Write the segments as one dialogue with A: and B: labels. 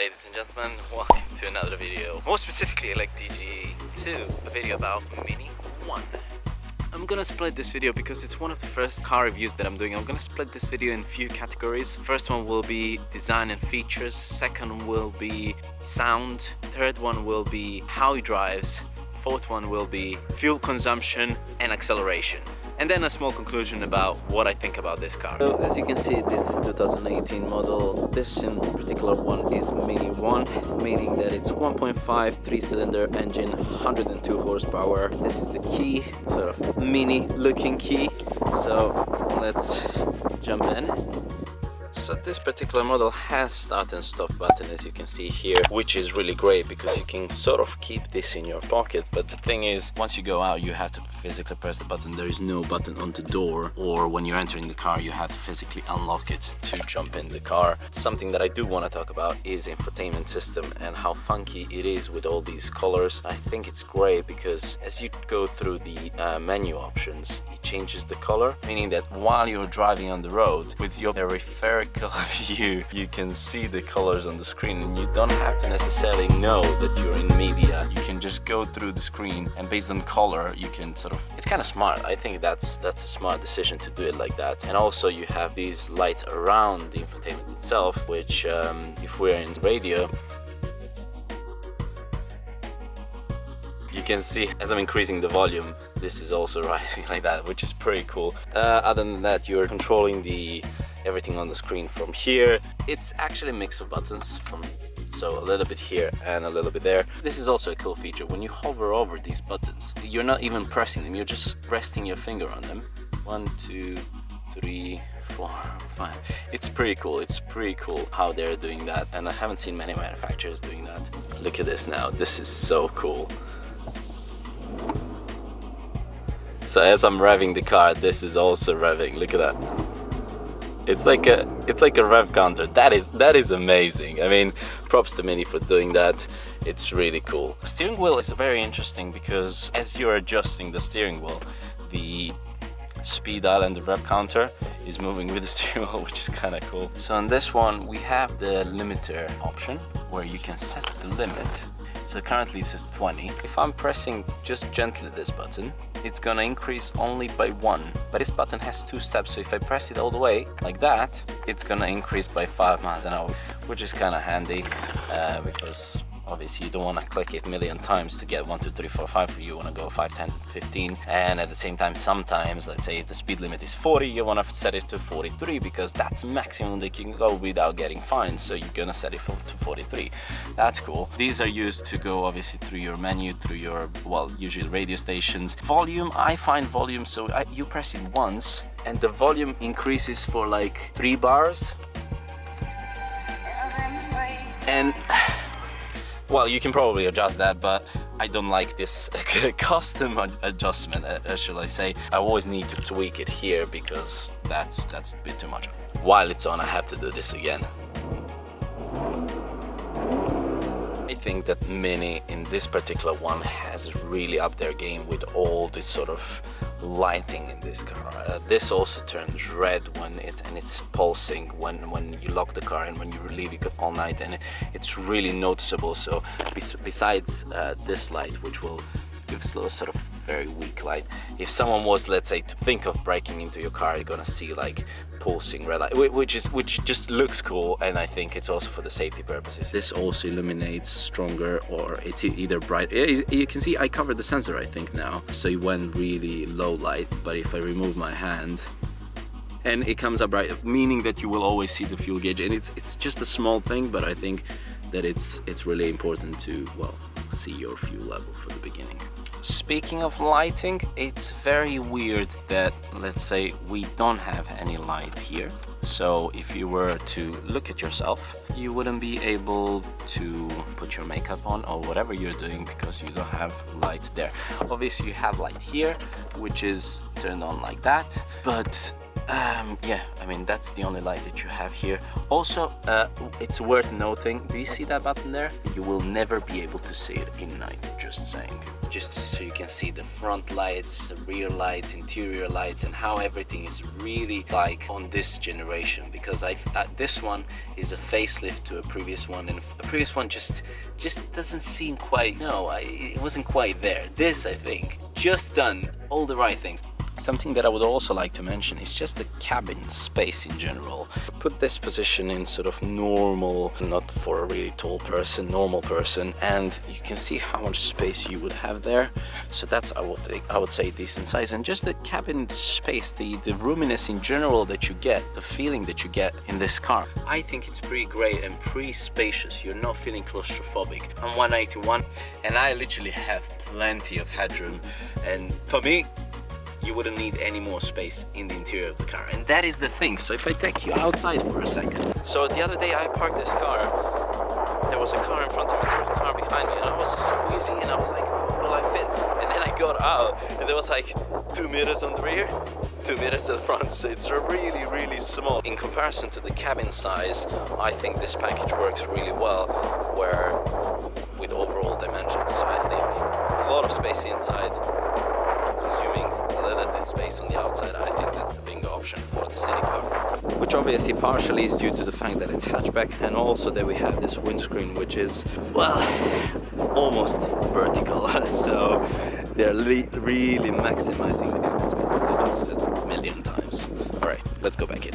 A: ladies and gentlemen, welcome to another video. More specifically, like DG2, a video about Mini 1. I'm gonna split this video because it's one of the first car reviews that I'm doing. I'm gonna split this video in a few categories. First one will be design and features, second will be sound, third one will be how it drives, fourth one will be fuel consumption and acceleration. And then a small conclusion about what I think about this car. So as you can see, this is 2018 model. This in particular one is Mini 1, meaning that it's 1.5 3-cylinder engine, 102 horsepower. This is the key, sort of mini looking key. So let's jump in. So this particular model has start and stop button, as you can see here, which is really great because you can sort of keep this in your pocket. But the thing is, once you go out, you have to physically press the button. There is no button on the door, or when you're entering the car, you have to physically unlock it to jump in the car. Something that I do want to talk about is infotainment system and how funky it is with all these colors. I think it's great because as you go through the menu options, it changes the color, meaning that while you're driving on the road with your peripheral view, you can see the colors on the screen, and you don't have to necessarily know that you're in media. You can just go through the screen, and based on color, you can sort of, it's kind of smart. I think that's a smart decision to do it like that. And also you have these lights around the infotainment itself, which if we're in radio, you can see as I'm increasing the volume, this is also rising like that, which is pretty cool. Other than that, you're controlling everything on the screen from here. It's actually a mix of buttons, so a little bit here and a little bit there. This is also a cool feature. When you hover over these buttons, you're not even pressing them, you're just resting your finger on them. 1, 2, 3, 4, 5. It's pretty cool. It's pretty cool how they're doing that, and I haven't seen many manufacturers doing that. Look at this now. This is so cool. So as I'm revving the car, this is also revving. Look at that. It's like a rev counter. That is amazing. I mean, props to Mini for doing that. It's really cool. The steering wheel is very interesting because as you're adjusting the steering wheel, the speed dial and the rev counter is moving with the steering wheel, which is kind of cool. So on this one, we have the limiter option where you can set the limit. So currently it says 20. If I'm pressing just gently this button, it's gonna increase only by 1. But this button has 2 steps, so if I press it all the way, like that, it's gonna increase by 5 miles an hour, which is kinda handy, because obviously you don't want to click it a million times to get 1, 2, 3, 4, 5. You want to go 5, 10, 15, and at the same time, sometimes, let's say if the speed limit is 40, you want to set it to 43 because that's maximum that you can go without getting fined. So you're gonna set it to 43. That's cool. These are used to go obviously through your menu, through your, well, usually radio stations. Volume, I find volume, so you press it once and the volume increases for like 3 bars, and well, you can probably adjust that, but I don't like this custom adjustment, shall I say. I always need to tweak it here because that's a bit too much. While it's on, I have to do this again. I think that Mini in this particular one has really upped their game with all this sort of lighting in this car. This also turns red when it's pulsing when you lock the car and when you leave it all night, and it's really noticeable. So besides this light, which will give a sort of very weak light, if someone was, let's say, to think of breaking into your car, you're gonna see like pulsing red light, which just looks cool, and I think it's also for the safety purposes. This also illuminates stronger, or it's either bright. You can see I covered the sensor, I think, now, so it went really low light. But if I remove my hand, and it comes up bright, meaning that you will always see the fuel gauge, and it's just a small thing, but I think that it's really important to, well, see your fuel level for the beginning. Speaking of lighting, it's very weird that, let's say, we don't have any light here. So if you were to look at yourself, you wouldn't be able to put your makeup on or whatever you're doing because you don't have light there. Obviously you have light here, which is turned on like that, but Yeah, I mean, that's the only light that you have here. Also, it's worth noting, do you see that button there? You will never be able to see it in night, just saying. Just so you can see the front lights, rear lights, interior lights, and how everything is really like on this generation, because this one is a facelift to a previous one, and a previous one just doesn't seem quite, no, it wasn't quite there. This, I think, just done all the right things. Something that I would also like to mention is just the cabin space in general. Put this position in sort of normal, not for a really tall person, normal person, and you can see how much space you would have there. So that's, I would say, decent size. And just the cabin space, the roominess in general that you get, the feeling that you get in this car, I think it's pretty great and pretty spacious. You're not feeling claustrophobic. I'm 181 and I literally have plenty of headroom, and for me, you wouldn't need any more space in the interior of the car, and that is the thing. So if I take you outside for a second. So the other day I parked this car, there was a car in front of me, there was a car behind me, and I was squeezing and I was like, oh, will I fit? And then I got out and there was like 2 meters on the rear, 2 meters at the front, so it's really, really small. In comparison to the cabin size, I think this package works really well, where with overall dimensions. So I think a lot of space inside, consuming a little bit of space on the outside. I think that's the bingo option for the city car, which obviously partially is due to the fact that it's hatchback, and also that we have this windscreen which is, well, almost vertical. So they're really maximizing the cabin space, as I just said a million times. Alright, let's go back in.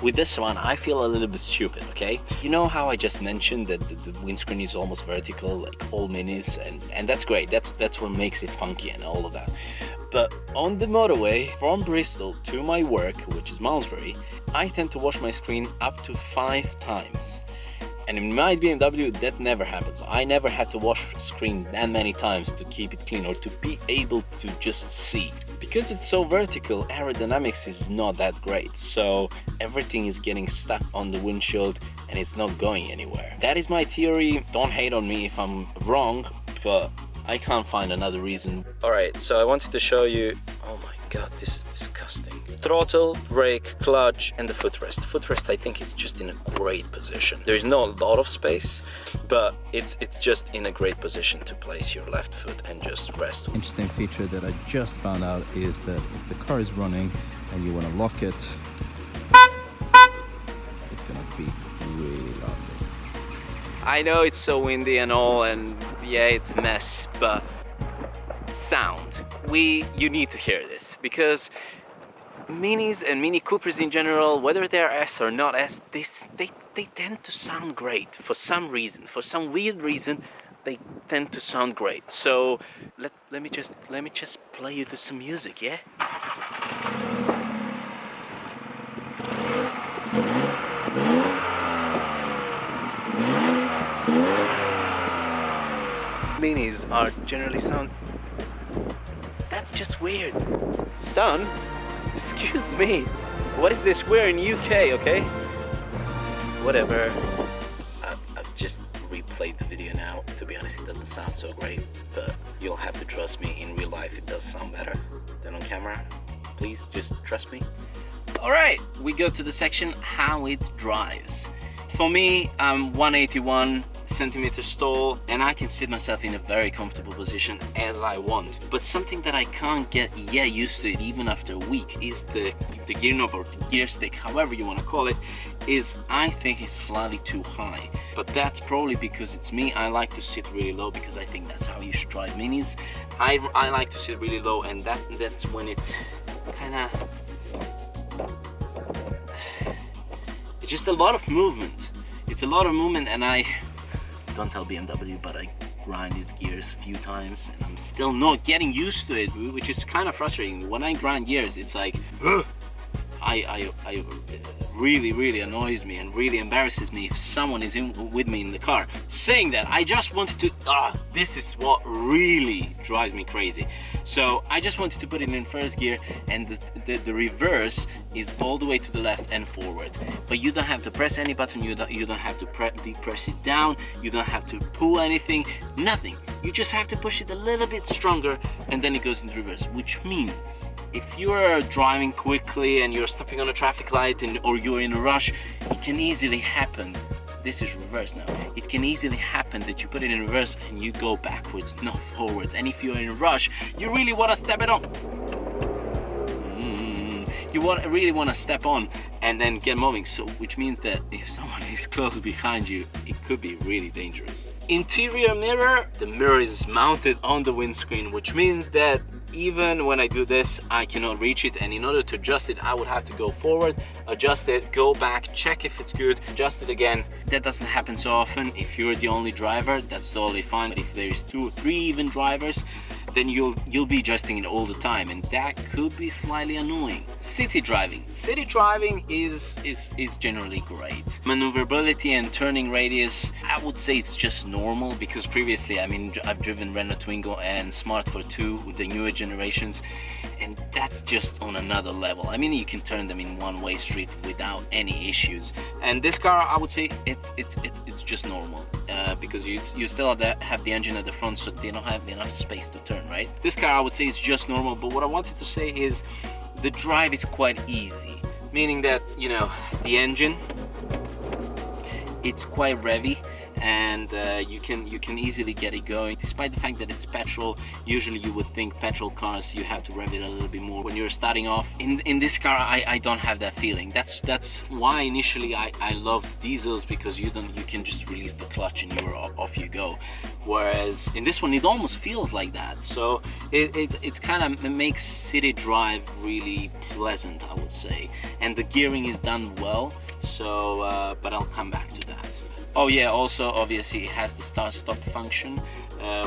A: With this one, I feel a little bit stupid, okay? You know how I just mentioned that the windscreen is almost vertical, like all minis, and that's great. That's what makes it funky and all of that. But on the motorway from Bristol to my work, which is Malmesbury, I tend to wash my screen up to 5 times. And in my BMW, that never happens. I never have to wash the screen that many times to keep it clean or to be able to just see. Because it's so vertical, aerodynamics is not that great. So everything is getting stuck on the windshield and it's not going anywhere. That is my theory. Don't hate on me if I'm wrong, but I can't find another reason. Alright, so I wanted to show you, oh my god, this is disgusting. Throttle, brake, clutch, and the footrest. Footrest, I think, is just in a great position. There's not a lot of space, but it's just in a great position to place your left foot and just rest.
B: Interesting feature that I just found out is that if the car is running and you want to lock it, it's gonna be really loud.
A: I know it's so windy and all, and yeah, it's a mess, but sound. You need to hear this, because Minis and Mini Coopers in general, whether they're S or not S, they tend to sound great for some reason. For some weird reason, they tend to sound great. So let me just play you to some music, yeah? Minis are generally sound. That's just weird. Son, excuse me. What is this? We're in UK, okay? Whatever. I've just replayed the video now. To be honest, it doesn't sound so great, but you'll have to trust me. In real life, it does sound better than on camera. Please, just trust me. Alright, we go to the section how it drives. For me, I'm 181 centimeters tall and I can sit myself in a very comfortable position as I want. But something that I can't get used to it even after a week is the gear knob or the gear stick, however you want to call it, is I think it's slightly too high. But that's probably because it's me. I like to sit really low because I think that's how you should drive Minis. I like to sit really low, and that's when it kind of... It's just a lot of movement. It's a lot of movement, and I don't tell BMW, but I grinded gears a few times and I'm still not getting used to it, which is kind of frustrating. When I grind gears, it's like I really annoys me and really embarrasses me if someone is with me in the car. Saying that, I just wanted to this is what really drives me crazy. So I just wanted to put it in first gear, and the reverse is all the way to the left and forward. But you don't have to press any button, you don't have to depress it down, you don't have to pull anything, nothing. You just have to push it a little bit stronger and then it goes into reverse, which means if you're driving quickly and you're stopping on a traffic light or you're in a rush, it can easily happen. This is reverse now. It can easily happen that you put it in reverse and you go backwards, not forwards. And if you're in a rush, you really want to step it on. You really want to step on and then get moving. So, which means that if someone is close behind you, it could be really dangerous. Interior mirror, the mirror is mounted on the windscreen, which means that even when I do this, I cannot reach it, and in order to adjust it, I would have to go forward, adjust it, go back, check if it's good, adjust it again. That doesn't happen so often. If you're the only driver, that's totally fine. But if there's 2 or 3 even drivers, then you'll be adjusting it all the time, and that could be slightly annoying. City driving is generally great. Maneuverability and turning radius, I would say it's just normal, because previously, I mean, I've driven Renault Twingo and Smart 42 with the newer generations, and that's just on another level. I mean, you can turn them in one-way street without any issues. And this car, I would say it's just normal, because you still have the engine at the front, so they don't have enough space to turn, right? This car, I would say, is just normal. But what I wanted to say is the drive is quite easy, meaning that, you know, the engine, it's quite revvy, and you can easily get it going. Despite the fact that it's petrol, usually you would think petrol cars, you have to rev it a little bit more when you're starting off. In this car, I don't have that feeling. That's why initially I loved diesels, because you can just release the clutch and you're off you go. Whereas in this one, it almost feels like that. So it kind of makes city drive really pleasant, I would say. And the gearing is done well. So, but I'll come back to that. Oh yeah, also obviously it has the start-stop function,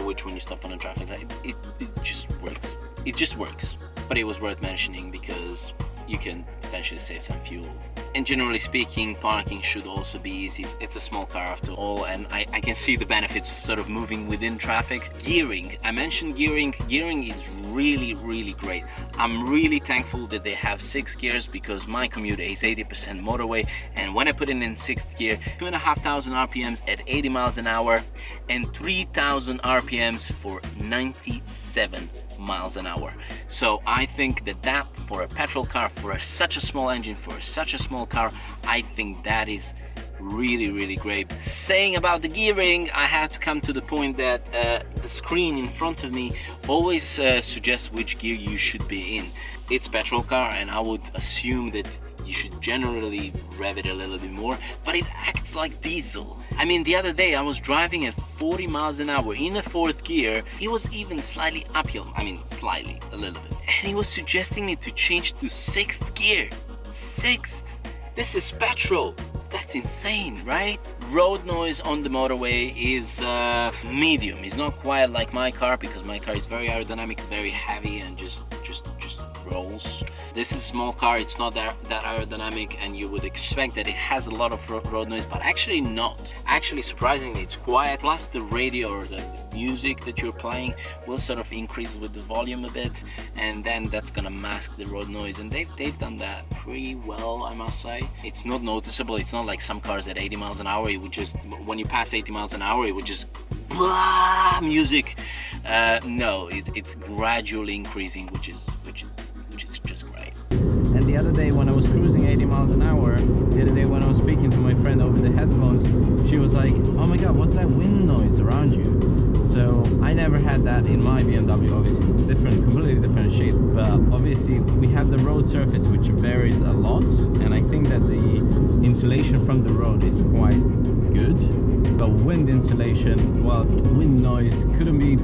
A: which when you stop on a traffic light, it just works. It just works. But it was worth mentioning because you can potentially save some fuel. And generally speaking, parking should also be easy. It's a small car after all, and I can see the benefits of sort of moving within traffic. Gearing, I mentioned gearing. Gearing is really, really great. I'm really thankful that they have 6 gears, because my commute is 80% motorway, and when I put it in 6th gear, 2,500 RPMs at 80 miles an hour and 3,000 RPMs for 97 miles an hour. So I think that for a petrol car, for such a small engine, for such a small car, I think that is really, really great. Saying about the gearing, I have to come to the point that the screen in front of me always suggests which gear you should be in. It's petrol car, and I would assume that you should generally rev it a little bit more, but it acts like diesel. I mean, the other day I was driving at 40 miles an hour in a 4th gear. It was even slightly uphill. I mean, slightly, a little bit. And he was suggesting me to change to 6th gear. 6th? This is petrol. That's insane, right? Road noise on the motorway is medium. It's not quite like my car, because my car is very aerodynamic, very heavy, and just rolls. This is a small car, it's not that aerodynamic, and you would expect that it has a lot of road noise, but actually not. Actually, surprisingly, it's quiet. Plus the radio or the music that you're playing will sort of increase with the volume a bit, and then that's gonna mask the road noise, and they've done that pretty well, I must say. It's not noticeable. It's not like some cars at 80 miles an hour, it would just, when you pass 80 miles an hour, it would just blah music. No, it's gradually increasing, which is just great.
B: And the other day when I was cruising 80 miles an hour, the other day when I was speaking to my friend over the headphones, she was like, oh my god, what's that wind noise around you? So I never had that in my BMW, obviously completely different shape, but obviously we have the road surface which varies a lot, and I think that the insulation from the road is quite good. But wind insulation, well, wind noise couldn't be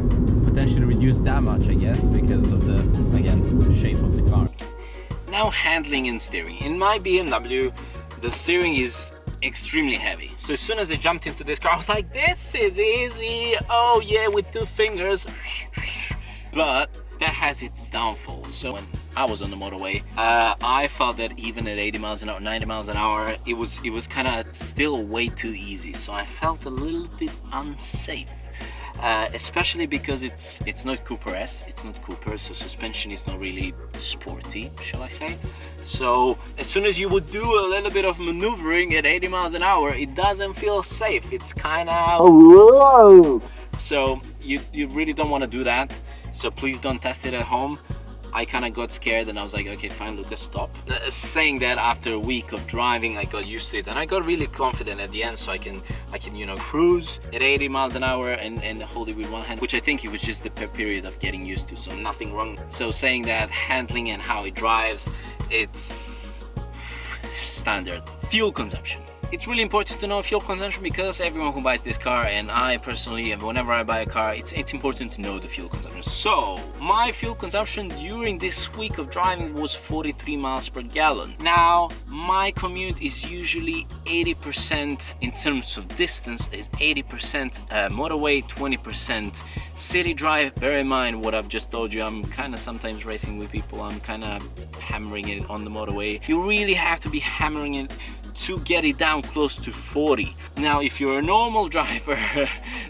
B: potentially reduced that much, I guess, because of the, again, shape of the car.
A: Now, handling and steering. In my BMW, the steering is extremely heavy. So as soon as I jumped into this car, I was like, this is easy. Oh yeah, with 2 fingers. But that has its downfall. So when I was on the motorway, I felt that even at 80 miles an hour, 90 miles an hour, it was kind of still way too easy. So I felt a little bit unsafe. Especially because it's not Cooper S, it's not Cooper, so suspension is not really sporty, shall I say. So as soon as you would do a little bit of maneuvering at 80 miles an hour, it doesn't feel safe. It's kind of whoa. So you really don't want to do that. So please don't test it at home. I kind of got scared and I was like, okay, fine, Lucas, stop. Saying that, after a week of driving, I got used to it and I got really confident at the end, so I can you know, cruise at 80 miles an hour and hold it with one hand, which I think it was just the period of getting used to, so nothing wrong. So saying that, handling and how it drives, it's standard. Fuel consumption. It's really important to know fuel consumption, because everyone who buys this car, and I personally, and whenever I buy a car, it's important to know the fuel consumption. So my fuel consumption during this week of driving was 43 miles per gallon. Now my commute is usually 80% in terms of distance, is 80% motorway, 20% city drive. Bear in mind what I've just told you, I'm kind of sometimes racing with people, I'm kind of hammering it on the motorway. You really have to be hammering it to get it down close to 40. Now if you're a normal driver,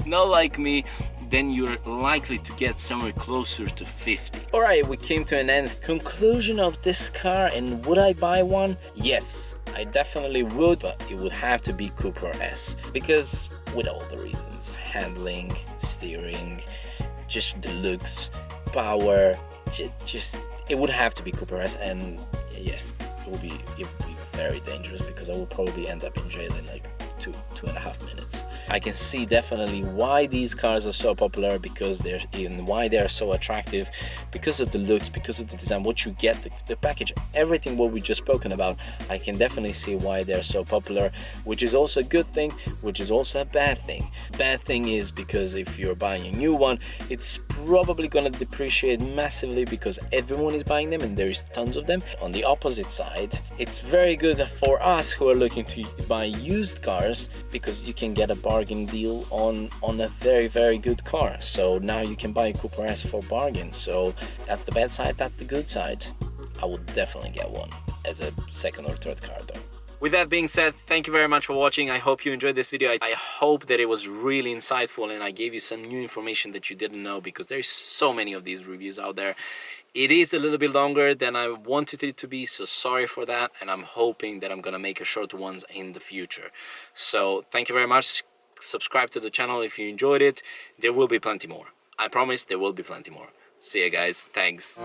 A: not like me, then you're likely to get somewhere closer to 50. All right, we came to an end. Conclusion of this car, and would I buy one? Yes, I definitely would, but it would have to be Cupra S, because with all the reasons, handling, steering, just the looks, power, just it would have to be Cupra S. And yeah, it would be very dangerous, because I will probably end up in jail in like 2.5 minutes. I can see definitely why these cars are so popular, because why they are so attractive, because of the looks, because of the design, what you get, the package, everything what we just spoken about. I can definitely see why they're so popular, which is also a good thing, which is also a bad thing. Bad thing is because if you're buying a new one, it's probably gonna depreciate massively, because everyone is buying them and there is tons of them. On the opposite side, it's very good for us who are looking to buy used cars, because you can get a bargain deal on a very good car. So now you can buy a Cupra S for bargain. So that's the bad side, that's the good side. I would definitely get one as a second or third car though. With that being said, thank you very much for watching. I hope you enjoyed this video. I hope that it was really insightful and I gave you some new information that you didn't know, because there's so many of these reviews out there. It is a little bit longer than I wanted it to be, so sorry for that, and I'm hoping that I'm gonna make a short ones in the future. So thank you very much. Subscribe to the channel if you enjoyed it. There will be plenty more. I promise there will be plenty more. See you guys. Thanks.